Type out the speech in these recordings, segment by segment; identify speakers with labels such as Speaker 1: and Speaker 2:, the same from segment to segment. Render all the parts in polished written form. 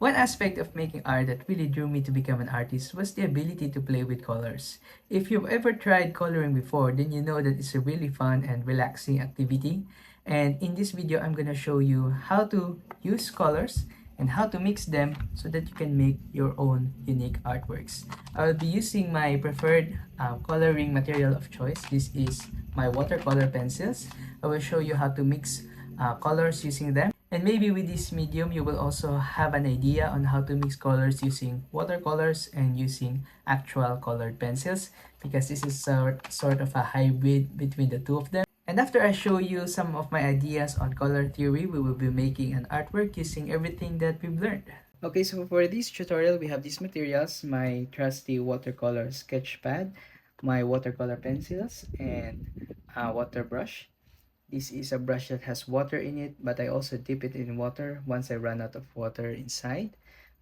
Speaker 1: One aspect of making art that really drew me to become an artist was the ability to play with colors. If you've ever tried coloring before, then you know that it's a really fun and relaxing activity. And in this video, I'm gonna show you how to use colors and how to mix them so that you can make your own unique artworks. I'll be using my preferred coloring material of choice. This is my watercolor pencils. I will show you how to mix colors using them. And maybe with this medium, you will also have an idea on how to mix colors using watercolors and using actual colored pencils, because this is sort of a hybrid between the two of them. And after I show you some of my ideas on color theory, we will be making an artwork using everything that we've learned. Okay, so for this tutorial, we have these materials: my trusty watercolor sketch pad, my watercolor pencils, and a water brush. This is a brush that has water in it, but I also dip it in water once I run out of water inside.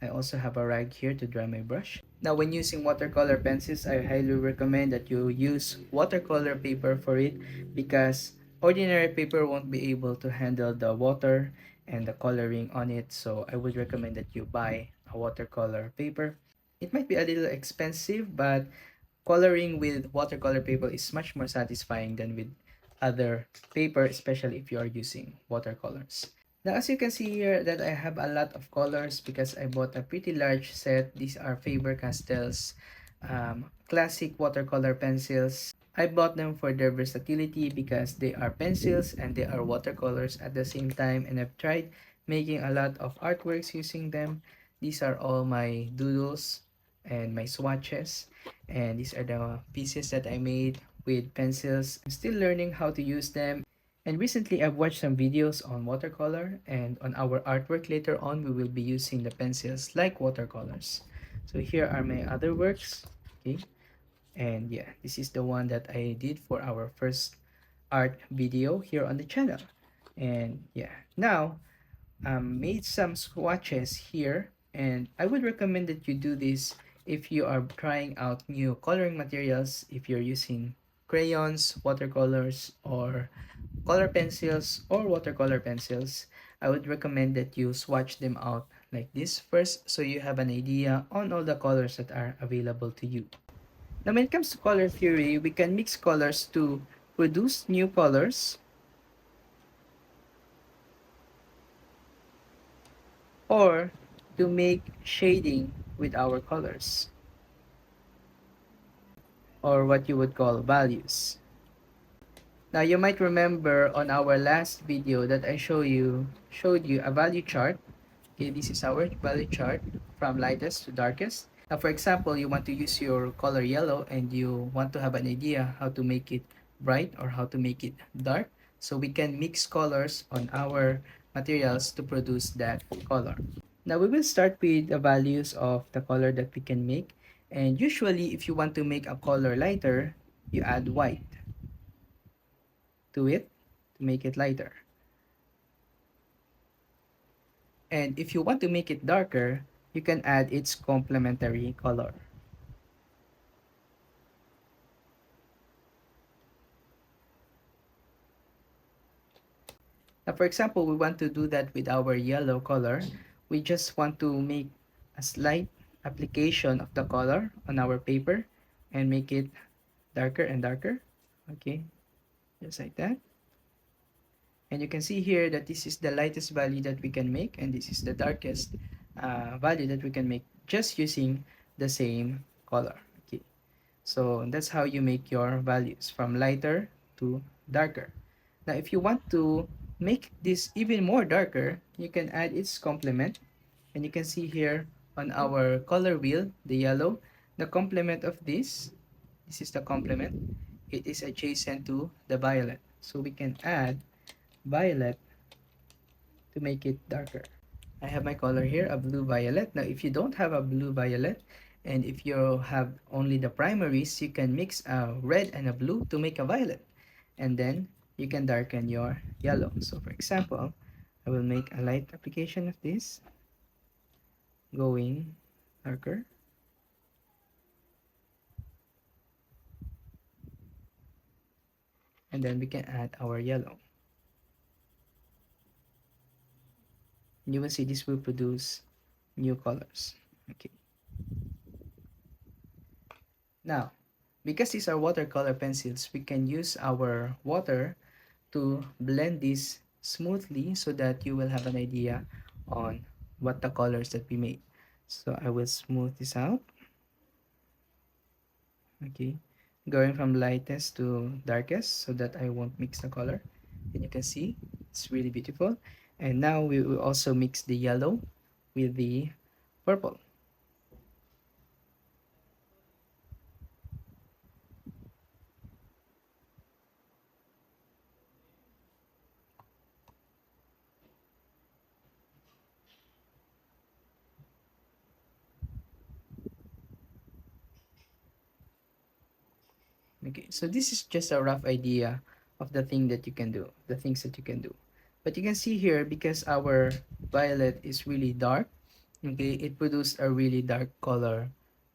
Speaker 1: I also have a rag here to dry my brush. Now, when using watercolor pencils, I highly recommend that you use watercolor paper for it, because ordinary paper won't be able to handle the water and the coloring on it. So I would recommend that you buy a watercolor paper. It might be a little expensive, but coloring with watercolor paper is much more satisfying than with other paper, especially if you are using watercolors. Now, as you can see here, that I have a lot of colors because I bought a pretty large set. These are Faber-Castell's classic watercolor pencils. I bought them for their versatility because they are pencils and they are watercolors at the same time, and I've tried making a lot of artworks using them. These are all my doodles and my swatches, and these are the pieces that I made with pencils. I'm still learning how to use them. And recently, I've watched some videos on watercolor, and on our artwork later on, we will be using the pencils like watercolors. So here are my other works, okay? And yeah, this is the one that I did for our first art video here on the channel. And yeah, now made some swatches here, and I would recommend that you do this if you are trying out new coloring materials, if you're using crayons, watercolors, or color pencils or watercolor pencils. I would recommend that you swatch them out like this first, so you have an idea on all the colors that are available to you. Now, when it comes to color theory, we can mix colors to produce new colors, or to make shading with our colors, or what you would call values. Now, you might remember on our last video that I showed you a value chart. Okay, this is our value chart from lightest to darkest. Now, for example, you want to use your color yellow and you want to have an idea how to make it bright or how to make it dark. So we can mix colors on our materials to produce that color. Now, we will start with the values of the color that we can make. And usually, if you want to make a color lighter, you add white to it to make it lighter. And if you want to make it darker, you can add its complementary color. Now, for example, we want to do that with our yellow color. We just want to make a slight application of the color on our paper and make it darker and darker. Okay, just like that. And you can see here that this is the lightest value that we can make, and this is the darkest value that we can make just using the same color. Okay, so that's how you make your values from lighter to darker. Now, if you want to make this even more darker, you can add its complement, and you can see here on our color wheel, the yellow, the complement of this is the complement. It is adjacent to the violet, so we can add violet to make it darker. I have my color here, a blue violet. Now, if you don't have a blue violet, and if you have only the primaries, you can mix a red and a blue to make a violet. And then you can darken your yellow. So for example, I will make a light application of this, going darker. And then we can add our yellow. And you will see this will produce new colors. Okay. Now, because these are watercolor pencils, we can use our water to blend this smoothly so that you will have an idea on what the colors that we made. So I will smooth this out. Okay, going from lightest to darkest so that I won't mix the color. And you can see it's really beautiful. And now we will also mix the yellow with the purple. Okay, so this is just a rough idea of the thing that you can do, the things that you can do. But you can see here, because our violet is really dark, okay, it produced a really dark color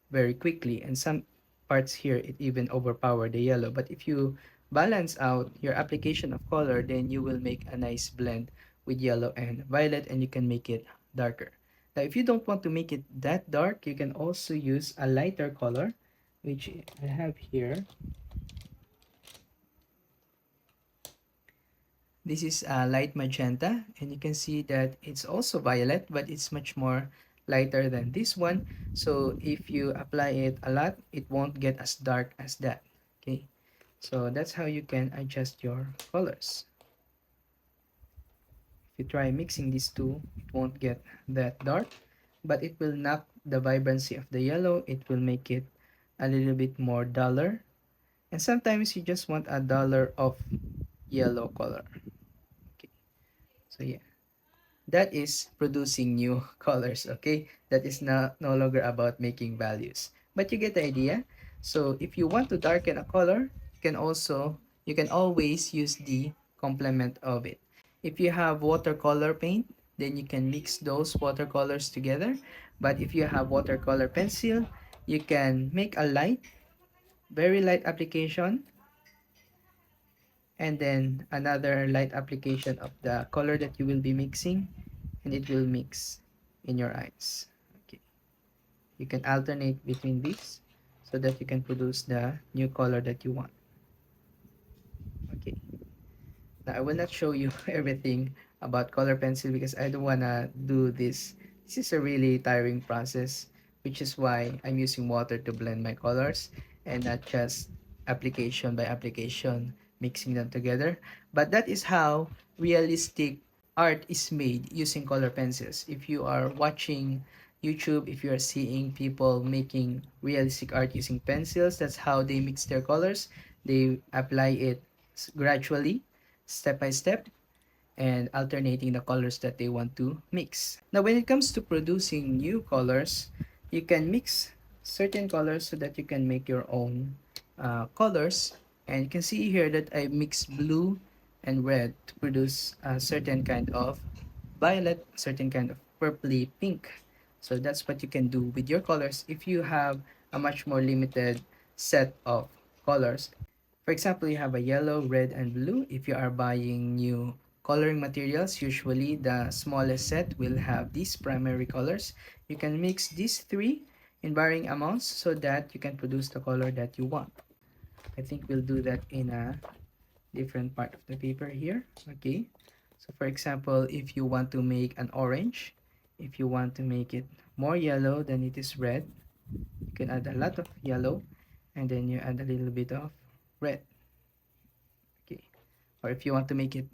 Speaker 1: very quickly. And some parts here, it even overpowered the yellow. But if you balance out your application of color, then you will make a nice blend with yellow and violet, and you can make it darker. Now, if you don't want to make it that dark, you can also use a lighter color, which I have here. This is a light magenta, and you can see that it's also violet, but it's much more lighter than this one. So if you apply it a lot, it won't get as dark as that. Okay, so that's how you can adjust your colors. If you try mixing these two, it won't get that dark, but it will knock the vibrancy of the yellow. It will make it a little bit more duller. And sometimes you just want a duller of yellow color. Okay, so yeah, that is producing new colors. Okay, that is no longer about making values, but you get the idea. So if you want to darken a color, you can always use the complement of it. If you have watercolor paint, then you can mix those watercolors together. But if you have watercolor pencil, you can make a very light application, and then another light application of the color that you will be mixing, and it will mix in your eyes. Okay, you can alternate between these so that you can produce the new color that you want. Okay, now I will not show you everything about color pencil because I don't want to do this is a really tiring process, which is why I'm using water to blend my colors and not just application by application mixing them together. But that is how realistic art is made using color pencils. If you are watching YouTube, if you are seeing people making realistic art using pencils, that's how they mix their colors. They apply it gradually, step by step, and alternating the colors that they want to mix. Now, when it comes to producing new colors, you can mix certain colors so that you can make your own colors. And you can see here that I mixed blue and red to produce a certain kind of violet, certain kind of purpley pink. So that's what you can do with your colors if you have a much more limited set of colors. For example, you have a yellow, red, and blue. If you are buying new coloring materials, usually the smallest set will have these primary colors. You can mix these three in varying amounts so that you can produce the color that you want. I think we'll do that in a different part of the paper here. Okay, so for example, if you want to make an orange, if you want to make it more yellow than it is red, you can add a lot of yellow, and then you add a little bit of red. Okay, or if you want to make it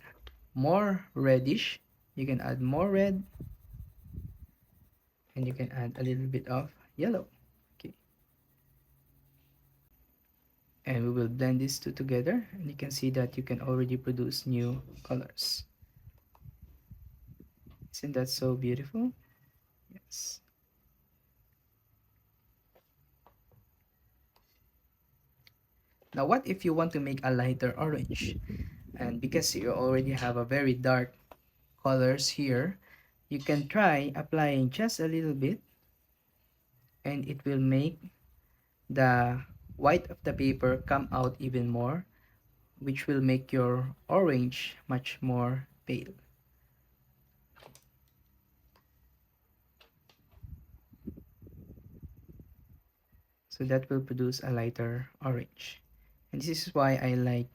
Speaker 1: more reddish, you can add more red, and you can add a little bit of yellow. Okay, and we will blend these two together, and you can see that you can already produce new colors. Isn't that so beautiful? Yes. Now, what if you want to make a lighter orange? And because you already have a very dark colors here, you can try applying just a little bit, and it will make the white of the paper come out even more, which will make your orange much more pale. So that will produce a lighter orange. And this is why I like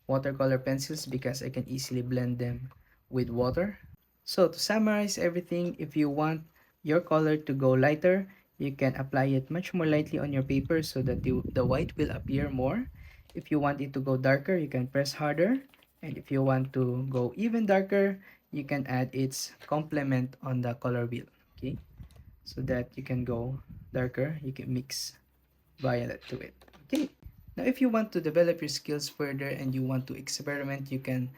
Speaker 1: watercolor pencils, because I can easily blend them with water. So to summarize everything, if you want your color to go lighter, you can apply it much more lightly on your paper so that the white will appear more. If you want it to go darker, you can press harder. And if you want to go even darker, you can add its complement on the color wheel. Okay, so that you can go darker, you can mix violet to it. Okay, now if you want to develop your skills further and you want to experiment, you can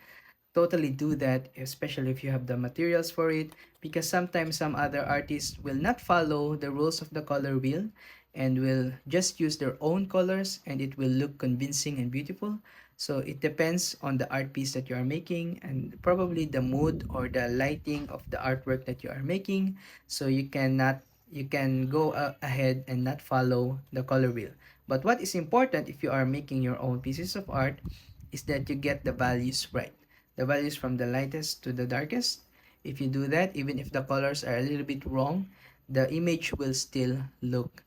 Speaker 1: totally do that, especially if you have the materials for it, because sometimes some other artists will not follow the rules of the color wheel and will just use their own colors, and it will look convincing and beautiful. So it depends on the art piece that you are making and probably the mood or the lighting of the artwork that you are making. So you can go ahead and not follow the color wheel. But what is important if you are making your own pieces of art is that you get the values right, the values from the lightest to the darkest. If you do that, even if the colors are a little bit wrong, the image will still look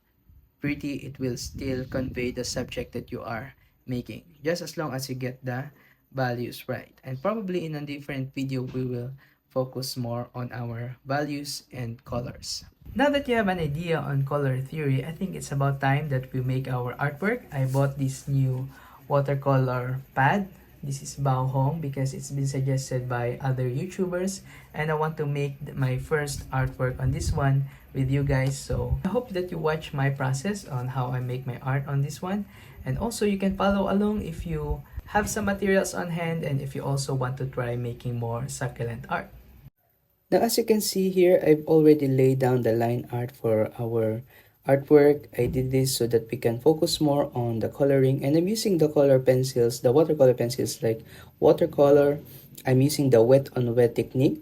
Speaker 1: pretty. It will still convey the subject that you are making, just as long as you get the values right. And probably in a different video, we will focus more on our values and colors. Now that you have an idea on color theory, I think it's about time that we make our artwork. I bought this new watercolor pad. This is Bao Hong because it's been suggested by other YouTubers, and I want to make my first artwork on this one with you guys. So I hope that you watch my process on how I make my art on this one, and also you can follow along if you have some materials on hand and if you also want to try making more succulent art. Now, as you can see here, I've already laid down the line art for our artwork. I did this so that we can focus more on the coloring, and I'm using the color pencils, the watercolor pencils like Watercolor. I'm using the wet on wet technique.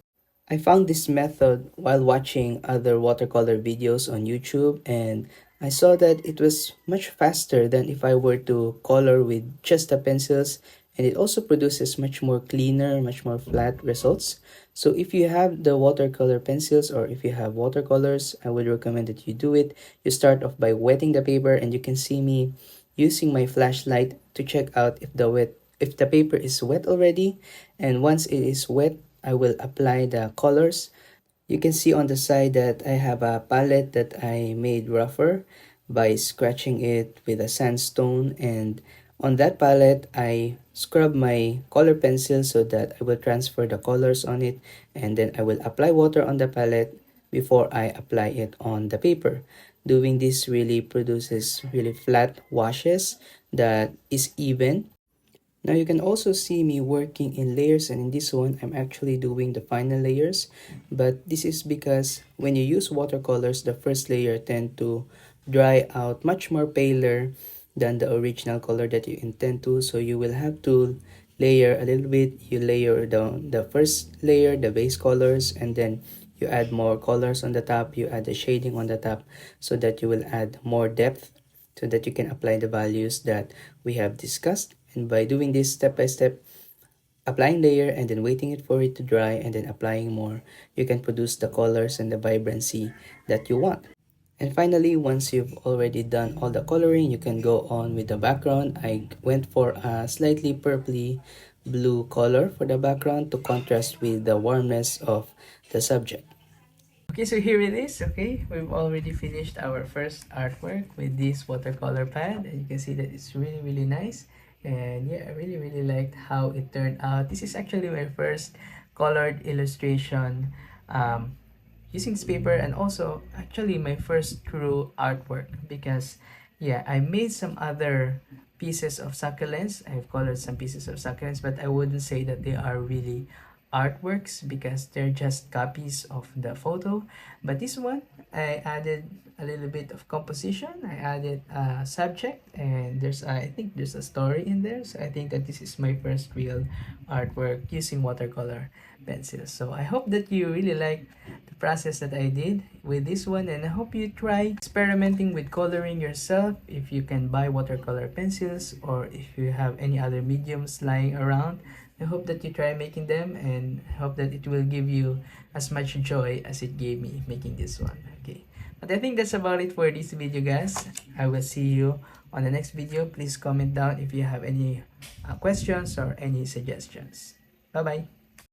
Speaker 1: I found this method while watching other watercolor videos on YouTube, and I saw that it was much faster than if I were to color with just the pencils, and it also produces much more cleaner, much more flat results. So if you have the watercolor pencils or if you have watercolors, I would recommend that you do it. You start off by wetting the paper, and you can see me using my flashlight to check out if the paper is wet already. And once it is wet, I will apply the colors. You can see on the side that I have a palette that I made rougher by scratching it with a sandstone, and on that palette I scrub my color pencil so that I will transfer the colors on it, and then I will apply water on the palette before I apply it on the paper. Doing this really produces really flat washes that is even. Now you can also see me working in layers, and in this one I'm actually doing the final layers, but this is because when you use watercolors, the first layer tend to dry out much more paler than the original color that you intend to, so you will have to layer a little bit. You layer down the first layer, the base colors, and then you add more colors on the top, you add the shading on the top so that you will add more depth, so that you can apply the values that we have discussed. And by doing this step by step, applying layer and then waiting it for it to dry and then applying more, you can produce the colors and the vibrancy that you want. And finally, once you've already done all the coloring, you can go on with the background. I went for a slightly purpley blue color for the background to contrast with the warmness of the subject. Okay, so here it is. Okay, we've already finished our first artwork with this watercolor pad, and you can see that it's really nice. And yeah, I really liked how it turned out. This is actually my first colored illustration using this paper, and also actually my first true artwork, because yeah, I made some other pieces of succulents. I've colored some pieces of succulents, but I wouldn't say that they are really artworks because they're just copies of the photo. But this one, I added a little bit of composition. I added a subject, and I think there's a story in there. So I think that this is my first real artwork using watercolor pencils. So I hope that you really like the process that I did with this one, and I hope you try experimenting with coloring yourself. If you can buy watercolor pencils, or if you have any other mediums lying around, I hope that you try making them, and hope that it will give you as much joy as it gave me making this one. Okay, but I think that's about it for this video, guys. I will see you on the next video. Please comment down if you have any questions or any suggestions. Bye bye.